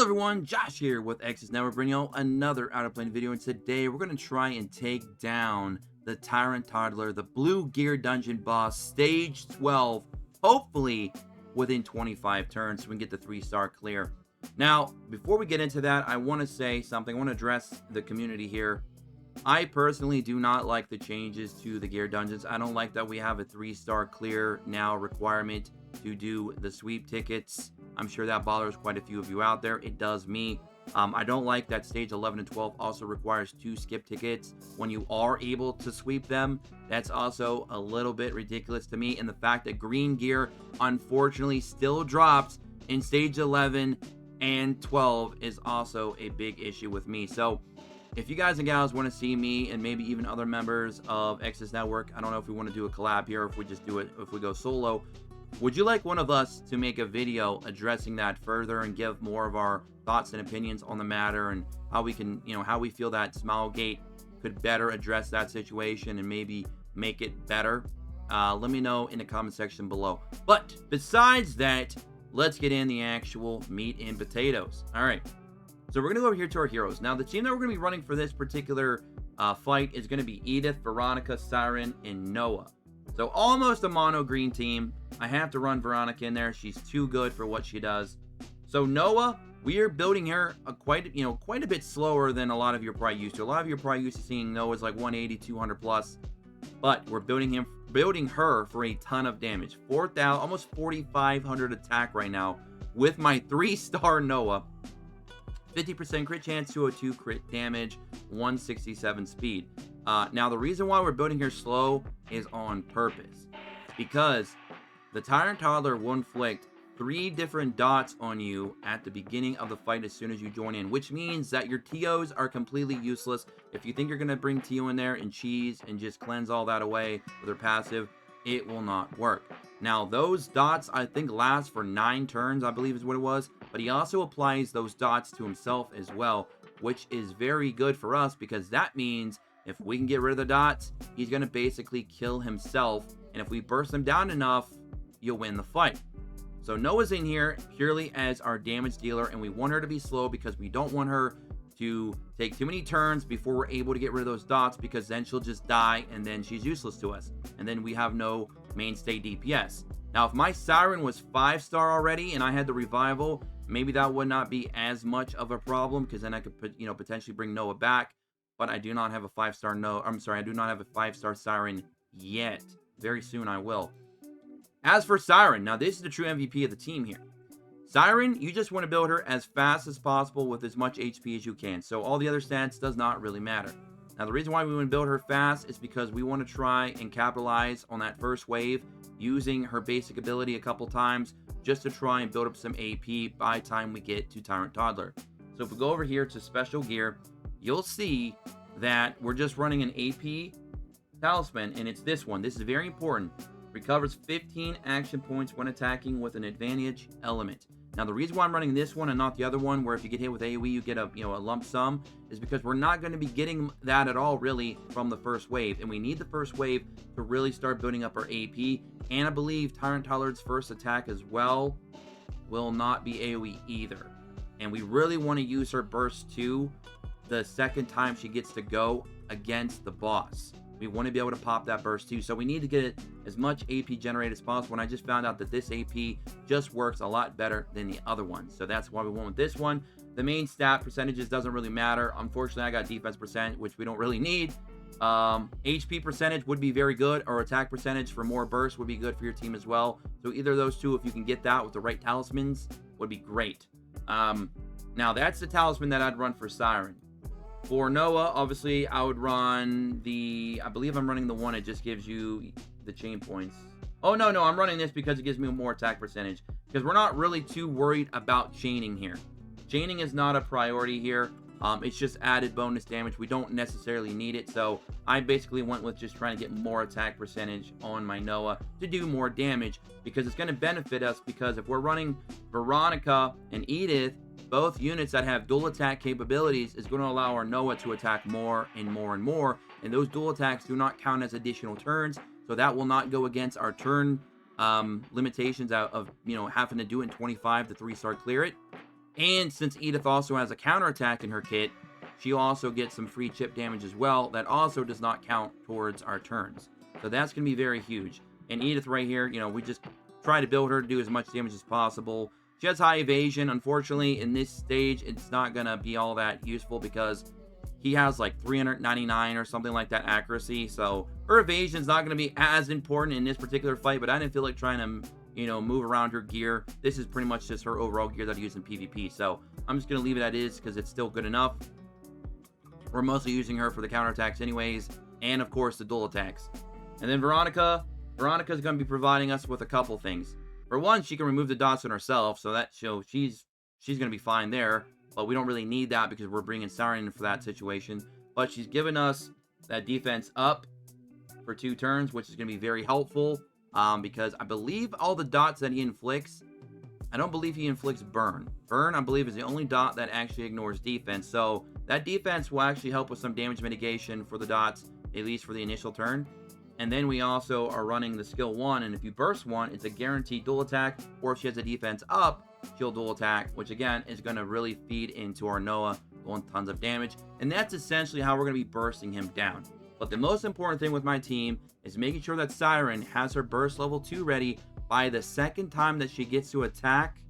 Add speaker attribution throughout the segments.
Speaker 1: everyone, Josh here with X's Network, bringing you another Outer Plane video, and today we're going to try and take down the Tyrant Toddler, the Blue Gear Dungeon boss, stage 12, hopefully within 25 turns so we can get the 3-star clear. Now, before we get into that, I want to say something. I want to address the community here. I personally do not like the changes to the gear dungeons. I don't like that we have a 3-star clear now requirement to do the sweep tickets. I'm sure that bothers quite a few of you out there. It does me. I don't like that stage 11 and 12 also requires 2 skip tickets when you are able to sweep them. That's also a little bit ridiculous to me. And the fact that green gear unfortunately still drops in stage 11 and 12 is also a big issue with me. So if you guys and gals want to see me and maybe even other members of X's Network, I don't know if we want to do a collab here or if we just do it, if we go solo. Would you like one of us to make a video addressing that further and give more of our thoughts and opinions on the matter and how we can, how we feel that Smilegate could better address that situation and maybe make it better? Let me know in the comment section below. But besides that, let's get in the actual meat and potatoes. All right. So we're going to go over here to our heroes. Now, the team that we're going to be running for this particular fight is going to be Edith, Veronica, Siren, and Noah. So almost a mono green team. I have to run Veronica in there. She's too good for what she does. So Noah, we are building her quite a bit slower than a lot of you are probably used to. A lot of you are probably used to seeing Noah's like 180, 200 plus. But we're building her for a ton of damage. 4,000, almost 4,500 attack right now with my 3-star Noah. 50% crit chance, 202 crit damage, 167 speed. Now, the reason why we're building her slow is on purpose. Because the Tyrant Toddler will inflict 3 different dots on you at the beginning of the fight as soon as you join in, which means that your TOs are completely useless. If you think you're going to bring TO in there and cheese and just cleanse all that away with her passive, it will not work. Now, those dots, I think, last for 9 turns, I believe is what it was. But he also applies those dots to himself as well, which is very good for us because that means if we can get rid of the dots, he's going to basically kill himself. And if we burst him down enough, you'll win the fight. So Noah's in here purely as our damage dealer, and we want her to be slow because we don't want her to take too many turns before we're able to get rid of those dots, because then she'll just die and then she's useless to us. And then we have no mainstay DPS. Now, if my Siren was 5-star already and I had the revival, maybe that would not be as much of a problem because then I could potentially bring Noah back. But I do not have a 5-star I do not have a 5-star Siren yet. Very soon I will. As for Siren, now this is the true MVP of the team here. Siren, you just want to build her as fast as possible with as much HP as you can. So all the other stats does not really matter. Now the reason why we want to build her fast is because we want to try and capitalize on that first wave using her basic ability a couple times just to try and build up some AP by the time we get to Tyrant Toddler. So if we go over here to special gear, you'll see that we're just running an AP talisman, and it's this one. This is very important. Recovers 15 action points when attacking with an advantage element. Now, the reason why I'm running this one and not the other one, where if you get hit with AoE, you get a lump sum, is because we're not going to be getting that at all, really, from the first wave. And we need the first wave to really start building up our AP. And I believe Tyrant Toddler's first attack as well will not be AoE either. And we really want to use her burst 2 the second time she gets to go against the boss. We want to be able to pop that burst 2. So we need to get as much AP generated as possible. And I just found out that this AP just works a lot better than the other one. So that's why we went with this one. The main stat percentages doesn't really matter. Unfortunately, I got defense percent, which we don't really need. HP percentage would be very good, or attack percentage for more burst would be good for your team as well. So either of those two, if you can get that with the right talismans, would be great. Now that's the talisman that I'd run for Siren. For Noah, obviously, I would run I believe I'm running the one that just gives you the chain points. Oh, no, I'm running this because it gives me more attack percentage. Because we're not really too worried about chaining here. Chaining is not a priority here. It's just added bonus damage. We don't necessarily need it. So I basically went with just trying to get more attack percentage on my Noah to do more damage. Because it's going to benefit us. Because if we're running Veronica and Edith, both units that have dual attack capabilities, is going to allow our Noah to attack more and more and more. And those dual attacks do not count as additional turns. So that will not go against our turn limitations of having to do it in 25 to 3-star clear it. And since Edith also has a counterattack in her kit, she also gets some free chip damage as well. That also does not count towards our turns. So that's going to be very huge. And Edith right here, you know, we just try to build her to do as much damage as possible. She has high evasion. Unfortunately, in this stage, it's not going to be all that useful because he has like 399 or something like that accuracy. So her evasion is not going to be as important in this particular fight, but I didn't feel like trying to, you know, move around her gear. This is pretty much just her overall gear that I use in PvP. So I'm just going to leave it as is because it's still good enough. We're mostly using her for the counterattacks anyways, and of course the dual attacks. And then Veronica's going to be providing us with a couple things. For one, she can remove the dots on herself, so that shows she's going to be fine there. But we don't really need that because we're bringing Siren in for that situation. But she's given us that defense up for 2 turns, which is going to be very helpful. Because I believe all the dots that he inflicts, I don't believe he inflicts burn. Burn, I believe, is the only dot that actually ignores defense. So that defense will actually help with some damage mitigation for the dots, at least for the initial turn. And then we also are running the skill 1, and if you burst 1, it's a guaranteed dual attack, or if she has a defense up, she'll dual attack, which again is going to really feed into our Noah, going tons of damage. And that's essentially how we're going to be bursting him down. But the most important thing with my team is making sure that Siren has her burst level 2 ready by the second time that she gets to attack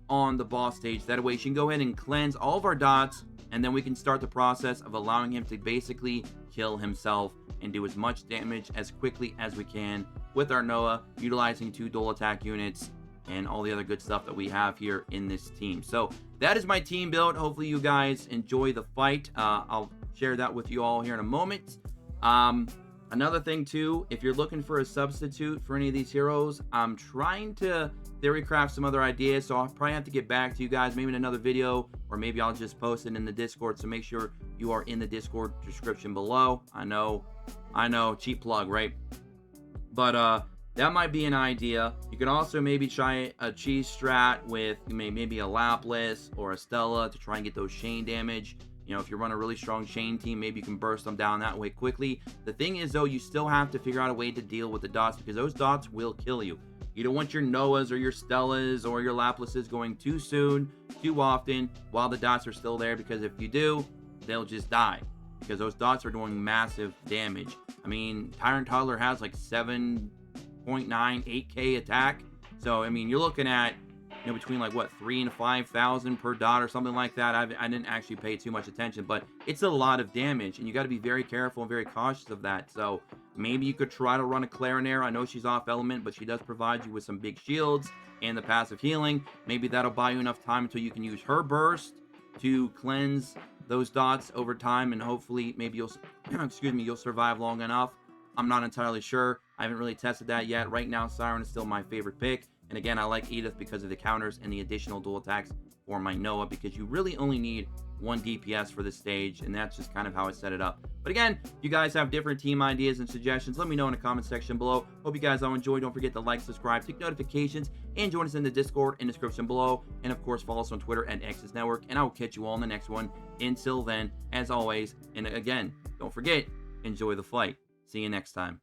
Speaker 1: on the boss stage. That way she can go ahead and cleanse all of our dots, and then we can start the process of allowing him to basically kill himself and do as much damage as quickly as we can with our Noah, utilizing 2 dual attack units and all the other good stuff that we have here in this team. So that is my team build. Hopefully you guys enjoy the fight. I'll share that with you all here in a moment. Another thing too, if you're looking for a substitute for any of these heroes, I'm trying to theory craft some other ideas, so I'll probably have to get back to you guys maybe in another video, or maybe I'll just post it in the Discord. So make sure you are in the Discord description below. I know, cheap plug, right? But that might be an idea. You could also maybe try a cheese strat with maybe a Lapis or a Stella to try and get those chain damage. You know, if you run a really strong chain team, maybe you can burst them down that way quickly. The thing is, though, you still have to figure out a way to deal with the dots, because those dots will kill you. You don't want your Noahs or your Stellas or your Laplaces going too soon, too often, while the dots are still there, because if you do, they'll just die, because those dots are doing massive damage. I mean, Tyrant Toddler has like 7.9, 8k attack. So, I mean, you're looking at, you know, between like what, 3,000 and 5,000 per dot or something like that. I didn't actually pay too much attention, but it's a lot of damage, and you got to be very careful and very cautious of that. So maybe you could try to run a Clarineer. I know she's off element, but she does provide you with some big shields and the passive healing. Maybe that'll buy you enough time until you can use her burst to cleanse those dots over time, and hopefully maybe you'll excuse me, you'll survive long enough. I'm not entirely sure. I haven't really tested that yet. Right now, Siren is still my favorite pick. And again, I like Edith because of the counters and the additional dual attacks for my Noah, because you really only need 1 DPS for this stage, and that's just kind of how I set it up. But again, if you guys have different team ideas and suggestions, let me know in the comment section below. Hope you guys all enjoyed. Don't forget to like, subscribe, tick notifications, and join us in the Discord in the description below. And of course, follow us on Twitter at X's Network, and I will catch you all in the next one. Until then, as always, and again, don't forget, enjoy the fight. See you next time.